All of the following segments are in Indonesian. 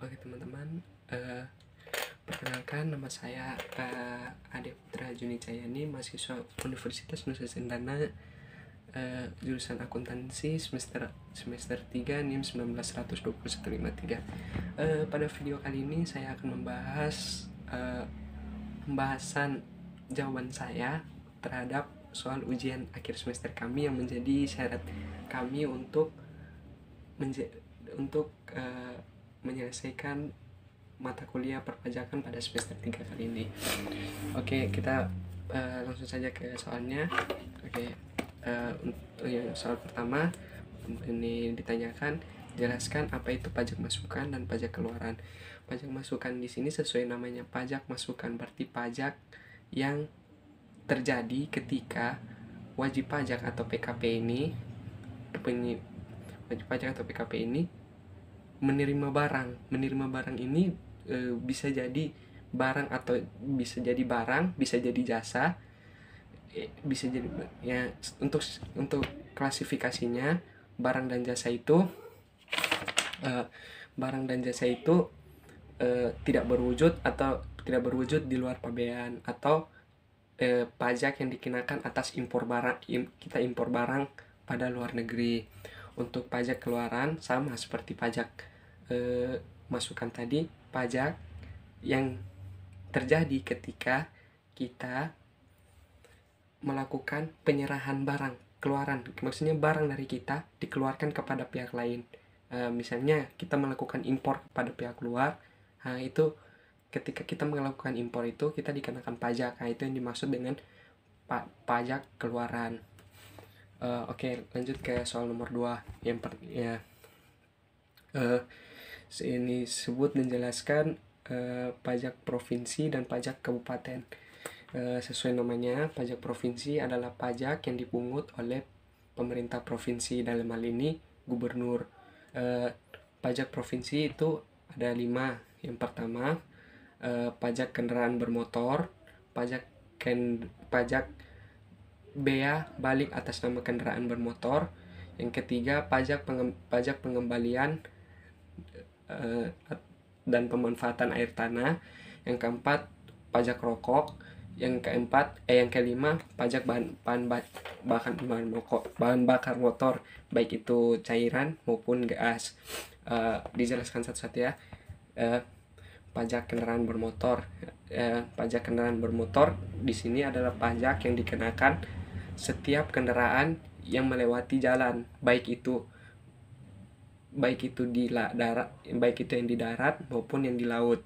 Oke teman-teman, perkenalkan nama saya Ade Putra Juni Cayani, mahasiswa Universitas Nusa Cendana, jurusan akuntansi semester 3 NIM 19/12153. Pada video kali ini saya akan membahas pembahasan jawaban saya terhadap soal ujian akhir semester kami yang menjadi syarat kami untuk menyelesaikan mata kuliah perpajakan pada semester 3 kali ini. Oke, kita langsung saja ke soalnya. Oke, soal pertama ini ditanyakan, jelaskan apa itu pajak masukan dan pajak keluaran. Pajak masukan di sini sesuai namanya pajak masukan, berarti pajak yang terjadi ketika wajib pajak atau PKP ini menerima barang ini bisa jadi barang atau bisa jadi barang, bisa jadi jasa, bisa jadi ya. Untuk klasifikasinya barang dan jasa itu tidak berwujud di luar pabean atau pajak yang dikenakan atas kita impor barang pada luar negeri. Untuk pajak keluaran sama seperti pajak masukan tadi, pajak yang terjadi ketika kita melakukan penyerahan barang keluaran, maksudnya barang dari kita dikeluarkan kepada pihak lain. Misalnya kita melakukan impor kepada pihak luar, itu ketika kita melakukan impor itu kita dikenakan pajak. Itu yang dimaksud dengan pajak keluaran. Oke, lanjut ke soal nomor 2. Ini sebut menjelaskan pajak provinsi dan pajak kabupaten. Sesuai namanya, pajak provinsi adalah pajak yang dipungut oleh pemerintah provinsi, dalam hal ini gubernur. Pajak provinsi itu ada 5. Yang pertama, pajak kendaraan bermotor, pajak bea balik atas nama kendaraan bermotor. Yang ketiga, pajak pengembalian dan pemanfaatan air tanah. Yang keempat, pajak rokok. Yang kelima, pajak bahan bakar motor, baik itu cairan maupun gas. Dijelaskan satu-satu ya. Pajak kendaraan bermotor. Pajak kendaraan bermotor di sini adalah pajak yang dikenakan setiap kendaraan yang melewati jalan, baik itu yang di darat maupun yang di laut.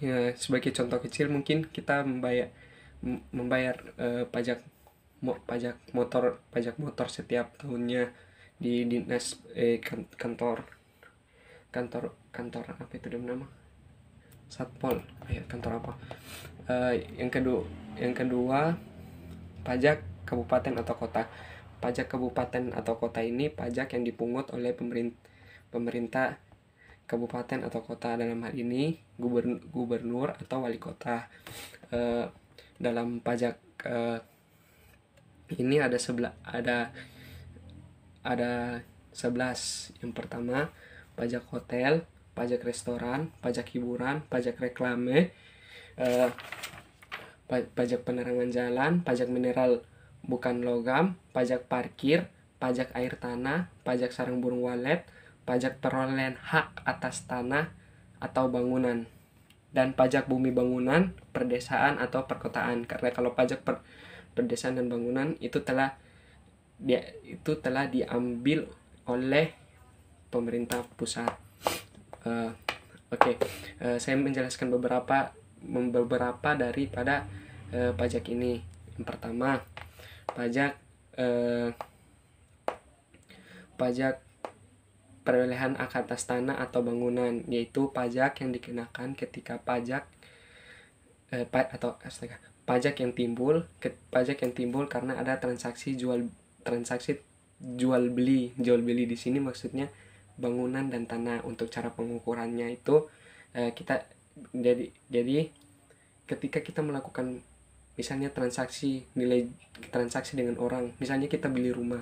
Ya, sebagai contoh kecil, mungkin kita membayar pajak motor setiap tahunnya di dinas kantor apa itu nama? Satpol. Kantor apa? Yang kedua, pajak kabupaten atau kota. Pajak kabupaten atau kota ini pajak yang dipungut oleh pemerintah kabupaten atau kota, dalam hal ini gubernur atau wali kota. Dalam pajak ini ada 11. Yang pertama, pajak hotel, pajak restoran, pajak hiburan, pajak reklame, pajak penerangan jalan, pajak mineral bukan logam, pajak parkir, pajak air tanah, pajak sarang burung walet, pajak perolehan hak atas tanah atau bangunan, dan pajak bumi bangunan, perdesaan atau perkotaan. Karena kalau pajak perdesaan dan bangunan itu telah diambil oleh pemerintah pusat. Saya menjelaskan beberapa daripada pajak ini. Yang pertama, pajak perolehan hak atas tanah atau bangunan, yaitu pajak yang dikenakan ketika pajak yang timbul karena ada transaksi jual beli. Jual beli di sini maksudnya bangunan dan tanah. Untuk cara pengukurannya itu jadi ketika kita melakukan misalnya transaksi dengan orang, misalnya kita beli rumah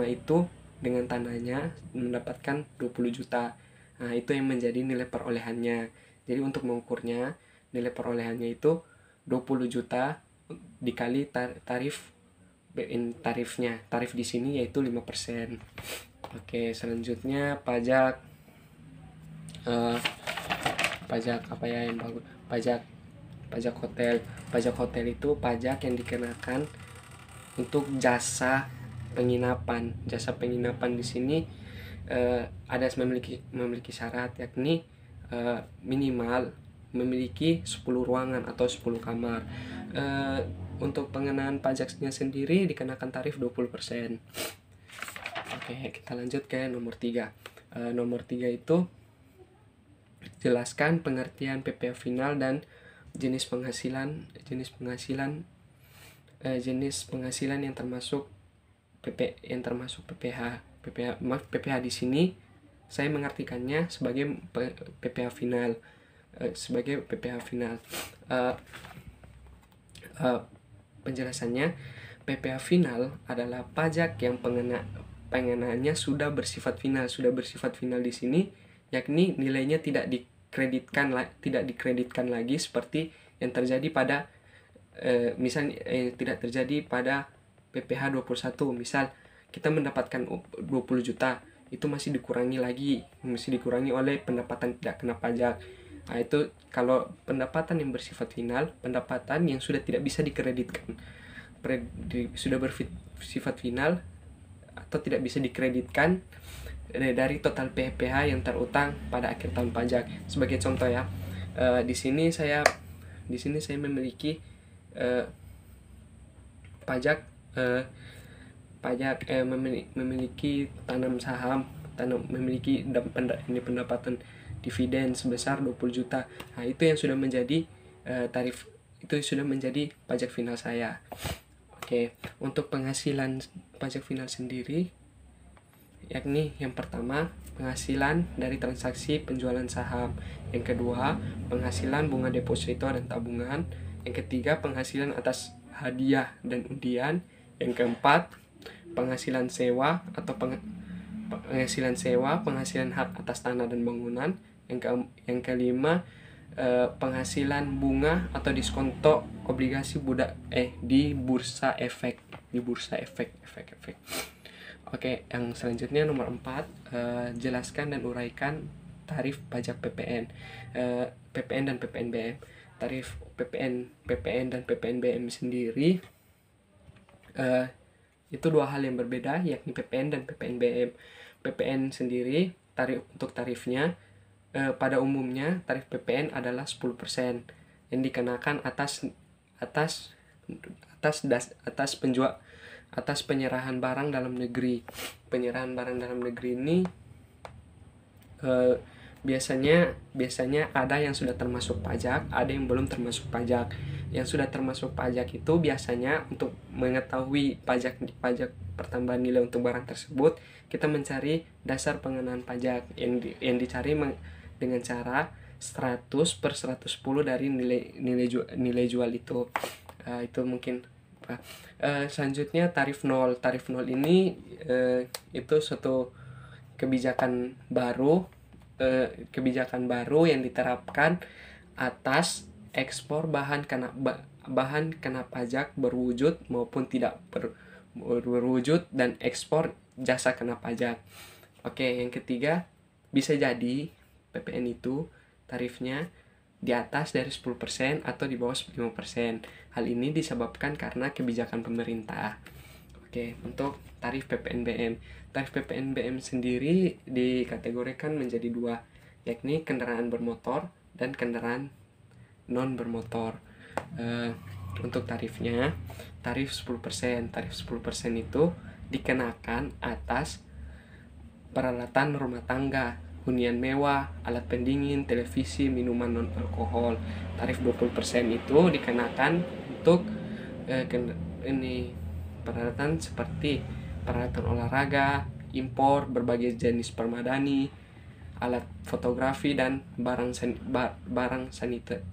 itu dengan tanahnya mendapatkan 20 juta. Nah, itu yang menjadi nilai perolehannya. Jadi untuk mengukurnya, nilai perolehannya itu 20 juta dikali tarif tarifnya. Tarif di sini yaitu 5%. Oke, selanjutnya pajak pajak apa ya yang bagus? Pajak hotel. Pajak hotel itu pajak yang dikenakan untuk jasa penginapan. Jasa penginapan di sini ada memiliki syarat, yakni minimal memiliki 10 ruangan atau 10 kamar. Untuk pengenaan pajaknya sendiri dikenakan tarif 20%. Oke, kita lanjut ke nomor 3. Nomor 3 itu jelaskan pengertian PPh final dan jenis penghasilan yang termasuk PPh. PPh di sini saya mengartikannya sebagai PPh final. Penjelasannya, PPh final adalah pajak yang pengenaannya sudah bersifat final di sini, yakni nilainya tidak dikreditkan lagi seperti yang terjadi pada tidak terjadi pada PPh 21. Misal kita mendapatkan 20 juta, itu masih dikurangi oleh pendapatan tidak kena pajak. Nah, itu kalau pendapatan yang bersifat final, pendapatan yang sudah tidak bisa dikreditkan, sudah bersifat final atau tidak bisa dikreditkan dari total PPh yang terutang pada akhir tahun pajak. Sebagai contoh ya, di sini saya memiliki memiliki tanam saham, memiliki pendapatan dividen sebesar 20 juta. Nah, itu yang sudah menjadi tarif, itu sudah menjadi pajak final saya. Oke, untuk penghasilan pajak final sendiri, yakni yang pertama penghasilan dari transaksi penjualan saham, yang kedua penghasilan bunga deposito dan tabungan, yang ketiga penghasilan atas hadiah dan undian, yang keempat penghasilan sewa atau penghasilan hak atas tanah dan bangunan, yang kelima penghasilan bunga atau diskonto obligasi di bursa efek. Oke, yang selanjutnya nomor 4, jelaskan dan uraikan tarif pajak PPN dan PPNBM. Tarif PPN dan PPNBM sendiri itu dua hal yang berbeda, yakni PPN dan PPNBM. PPN sendiri untuk tarifnya pada umumnya tarif PPN adalah 10% yang dikenakan atas penyerahan barang dalam negeri. Penyerahan barang dalam negeri ini biasanya ada yang sudah termasuk pajak, ada yang belum termasuk pajak. Yang sudah termasuk pajak itu biasanya untuk mengetahui pajak pertambahan nilai untuk barang tersebut, kita mencari dasar pengenaan pajak yang dicari dengan cara 100/110 dari nilai jual itu. Itu mungkin. Selanjutnya tarif nol. Tarif nol ini itu suatu kebijakan baru yang diterapkan atas ekspor bahan kena pajak berwujud maupun tidak berwujud dan ekspor jasa kena pajak. Oke, yang ketiga, bisa jadi PPN itu tarifnya di atas dari 10% atau di bawah 5%. Hal ini disebabkan karena kebijakan pemerintah. Oke, untuk tarif PPNBM. Tarif PPNBM sendiri dikategorikan menjadi dua, yakni kendaraan bermotor dan kendaraan non bermotor. Untuk tarifnya, tarif 10%. Tarif 10% itu dikenakan atas peralatan rumah tangga, hunian mewah, alat pendingin, televisi, minuman non alkohol. Tarif 20% itu dikenakan untuk peralatan seperti peralatan olahraga, impor, berbagai jenis permadani, alat fotografi, dan barang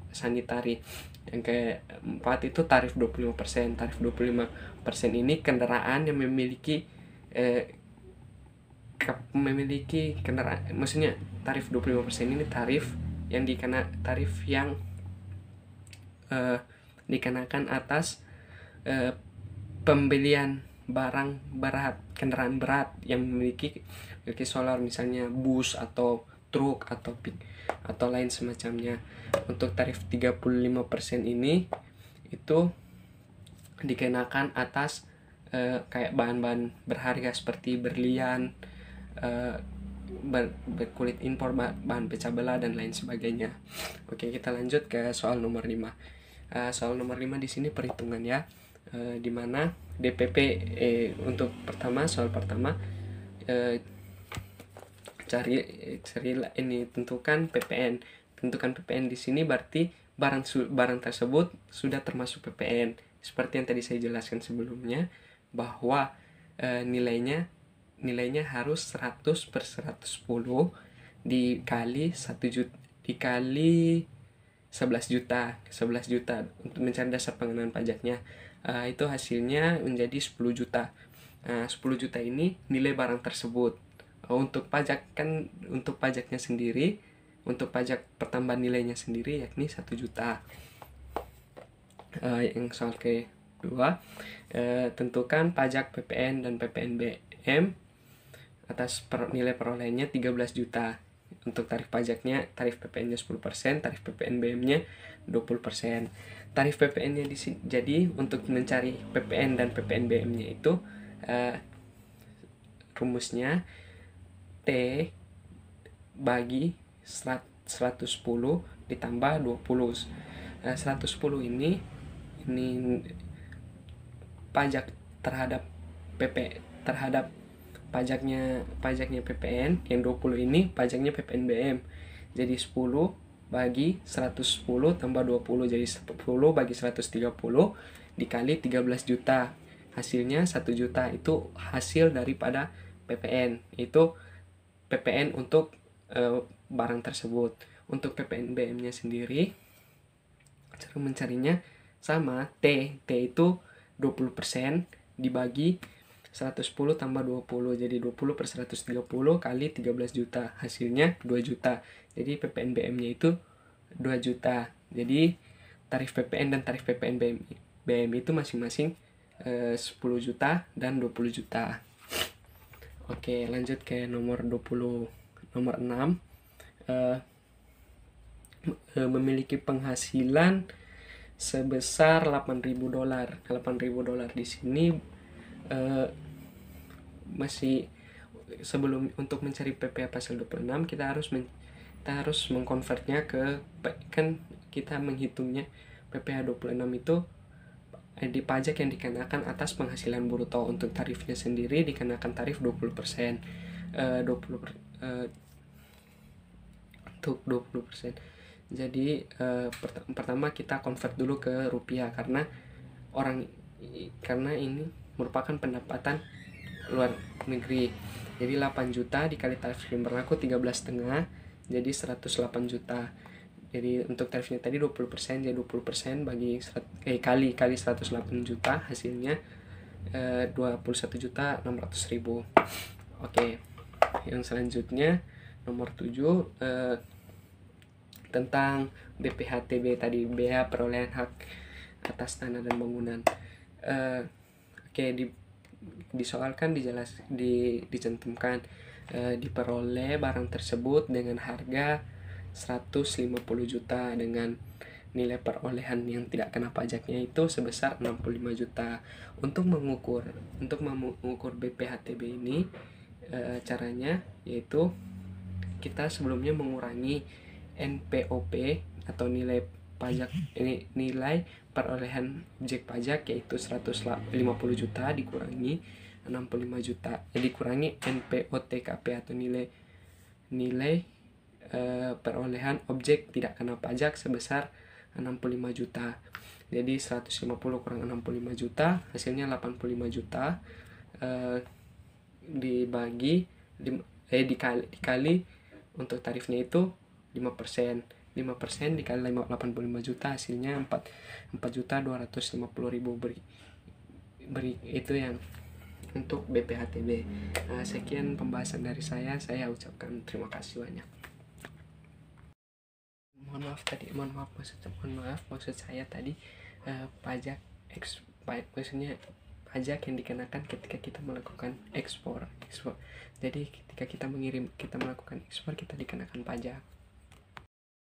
sanitari. Yang keempat itu tarif 25%. Tarif 25% ini kendaraan yang memiliki memiliki kendaraan, maksudnya tarif 25% ini tarif yang dikenakan atas pembelian barang berat, kendaraan berat yang memiliki solar, misalnya bus atau truk atau atau lain semacamnya. Untuk tarif 35% ini itu dikenakan atas kayak bahan-bahan berharga seperti berlian, berkulit impor, bahan pecah belah dan lain sebagainya. Oke, kita lanjut ke soal nomor 5. Soal nomor 5 di sini perhitungan ya. Di mana DPP untuk soal pertama cari ini tentukan PPN. Tentukan PPN di sini berarti barang tersebut sudah termasuk PPN. Seperti yang tadi saya jelaskan sebelumnya, bahwa nilainya harus 100/110 dikali 1 juta dikali 11 juta untuk mencari dasar pengenaan pajaknya. Itu hasilnya menjadi 10 juta. 10 juta ini nilai barang tersebut. Untuk pajaknya sendiri, untuk pajak pertambahan nilainya sendiri yakni 1 juta. Yang soal kedua, tentukan pajak PPN dan PPNBM atas nilai perolehannya 13 juta. Untuk tarif pajaknya, tarif PPN-nya 10%, tarif PPNBM-nya 20%. Tarif PPN-nya jadi untuk mencari PPN dan PPNBM-nya itu rumusnya T bagi 110 ditambah 20. 110 ini pajak terhadap pajaknya PPN, yang 20 ini pajaknya PPNBM. Jadi 10 bagi 110 tambah 20, jadi 10 bagi 130 dikali 13 juta. Hasilnya 1 juta. Itu hasil daripada PPN. Itu PPN untuk barang tersebut. Untuk PPNBM-nya sendiri, cara mencarinya sama, T itu 20% dibagi 110 tambah 20, jadi 20/130 kali 13 juta, hasilnya 2 juta. Jadi PPNBM-nya itu 2 juta. Jadi tarif PPN dan tarif PPNBM itu masing-masing 10 juta dan 20 juta. Oke, lanjut ke nomor 6. Memiliki penghasilan sebesar $8.000. $8.000 di sini masih sebelum untuk mencari PPh pasal 26 kita harus mengkonvertnya ke, kan kita menghitungnya PPh 26 itu di pajak yang dikenakan atas penghasilan bruto. Untuk tarifnya sendiri dikenakan tarif 20%. Untuk 20%. Jadi pertama kita convert dulu ke rupiah karena ini merupakan pendapatan luar negeri. Jadi 8 juta dikali tarif yang berlaku 13,5, jadi 108 juta. Jadi untuk tarifnya tadi 20%, jadi 20% bagi kali 108 juta, hasilnya 21.600.000. Oke. Yang selanjutnya nomor 7 tentang BPHTB tadi, bea perolehan hak atas tanah dan bangunan. Disoalkan dicantumkan diperoleh barang tersebut dengan harga 150 juta dengan nilai perolehan yang tidak kena pajaknya itu sebesar 65 juta. Untuk mengukur BPHTB ini caranya yaitu kita sebelumnya mengurangi NPOP atau nilai pajak, nilai perolehan objek pajak yaitu 150 juta dikurangi 65 juta. Jadi dikurangi NPOTKP atau nilai perolehan objek tidak kena pajak sebesar 65 juta. Jadi 150 kurang 65 juta hasilnya 85 juta. Dikali untuk tarifnya itu 5%. 5% dikali 85 juta hasilnya 4.250.000 itu yang untuk BPHTB. Sekian pembahasan dari saya ucapkan terima kasih banyak. Mohon maaf maksud saya tadi pajak maksudnya pajak yang dikenakan ketika kita melakukan ekspor. Jadi ketika kita melakukan ekspor, kita dikenakan pajak.